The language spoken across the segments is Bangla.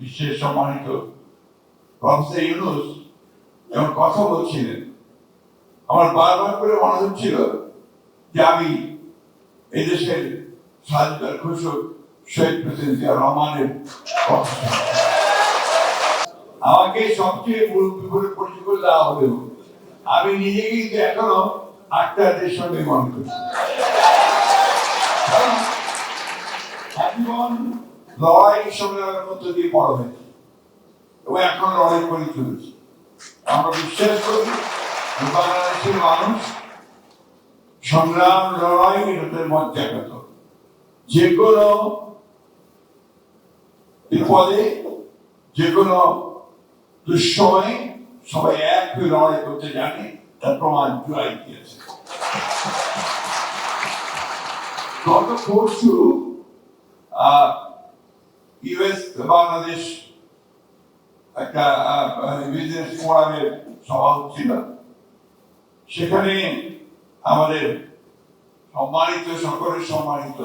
বিশ্বের সম্মানিত প্রফেসর ইউনূস যখন কথা বলছিলেন, আমার বারবার করে মনে হচ্ছিল যে আমি এই দেশের স্বাধীনতার ঘোষক শহীদ প্রেসিডেন্ট জিয়া রহমানের কথা। আমাকে সবচেয়ে বিপরীত পরিচয় করে দেওয়া হলেও আমি নিজেকে কিন্তু এখনো আক্তারদের সঙ্গে মনে করছি। জীবন লড়াই সংগ্রামের মধ্য দিয়ে বড় হয়েছে এবং এখন লড়াই করে চলেছে। আমরা বিশ্বাস করি বাংলাদেশের মানুষ সংগ্রাম লড়াই এটাদের মজ্জাগত, যে কোনো বিপদে যে কোনো দুঃসময়ে সবাই এক হয়ে লড়াই করতে জানে, তার প্রমাণ জুয়াই দিয়েছে। গত পরশু ইউএস বাংলাদেশ একটা বিজনেস ফোরামের সভা হচ্ছিল। সেখানে আমাদের সম্মানিত, সকলের সম্মানিত,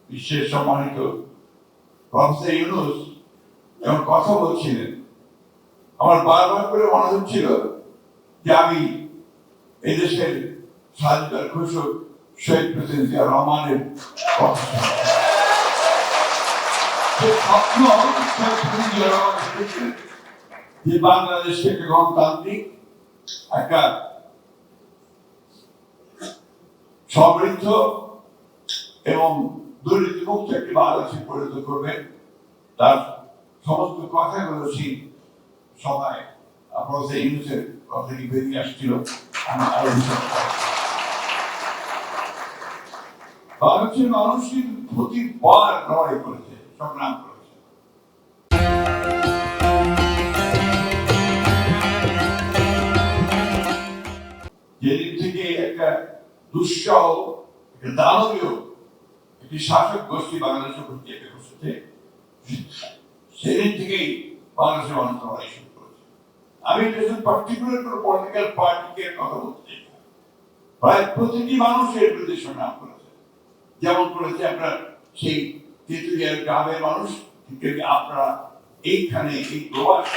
বিশ্বের সম্মানিত প্রফেসর ইউনূস যখন কথা বলছিলেন, আমার বারবার করে মনে হচ্ছিল যে আমি এই দেশের স্বাধীনতার ঘোষক শহীদ প্রেসিডেন্ট জিয়া রহমানের কথা। যে বাংলাদেশকে একটা গণতান্ত্রিক, একটা সমৃদ্ধ এবং দুর্নীতিমুক্ত একটি বাংলাদেশে পরিণত করবেন, তার সমস্ত কথাগুলো সেই সভায় প্রফেসর ইউনূসের কথা কি বেরিয়ে আসছিল। বাংলাদেশের মানুষ কিন্তু প্রতিবার লড়াই করেছে, সংগ্রাম করেছে। যেদিন থেকে একটা দুঃসহ, একটা দানবীয় একটি শাসক গোষ্ঠী বাংলাদেশের উপর চেপে বসেছে, সেদিন থেকেই বাংলাদেশের মানুষ লড়াই শুরু করেছে। আমি পার্টিকুলার কোনো পলিটিক্যাল পার্টিকে কথা বলতে চাই না, প্রায় প্রতিটি মানুষের বিরুদ্ধে সংগ্রাম করেছে। যেমন করেছে আপনার সেই তেঁতুলিয়ার গ্রামের মানুষ, আপনারা এইখানে এই প্রবাস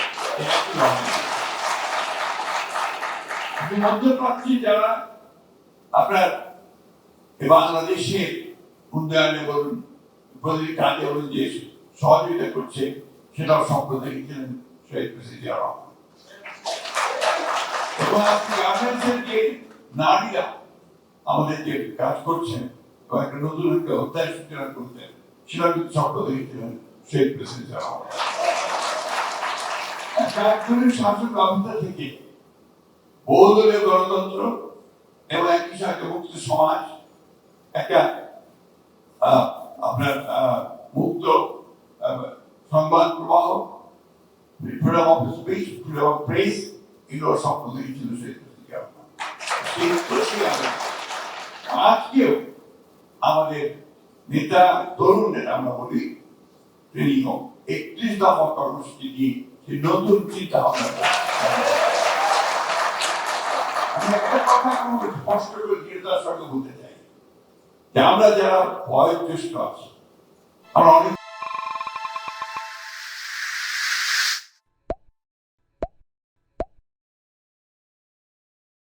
মধ্যপ্রাচ্যে যারা আপনার বাংলাদেশের উন্নয়নে বলুন, প্রতিটি কাজে বলুন, যে সহযোগিতা করছে, সেটাও সম্প্রদায় দিয়েছিলেন শহীদ প্রেসিডেন্ট জিয়া রহমান। এবং আজকে গার্মেন্টসের যে নারীরা আমাদের যে কাজ করছেন, একটা নতুন একটা অধ্যায় সূচনা করতেন, সেটা কিন্তু সম্প্রদায় দিয়েছিলেন শহীদ প্রেসিডেন্ট জিয়া রহমান। একজনের শাসক ব্যবস্থা থেকে বহুদলীয় গণতন্ত্র এবং একই সাথে মুক্ত সমাজ, একটা আপনার মুক্ত সংবাদ প্রবাহ, freedom of speech, freedom of press, এগুলো স্বপ্ন দিয়েছিল শহীদ প্রেসিডেন্ট জিয়া রহমান। আজকেও আমাদের নেতা, তরুণ নেতা আমরা বলি, তিনি 31 দফা কর্মসূচি দিয়ে সেই নতুন চিন্তা ভাবনা। আমি একটা কথা স্পষ্ট করে দৃঢ়তার সঙ্গে বলতে চাই যে আমরা যারা বয়োজ্যেষ্ঠ আছি, আমরা অনেক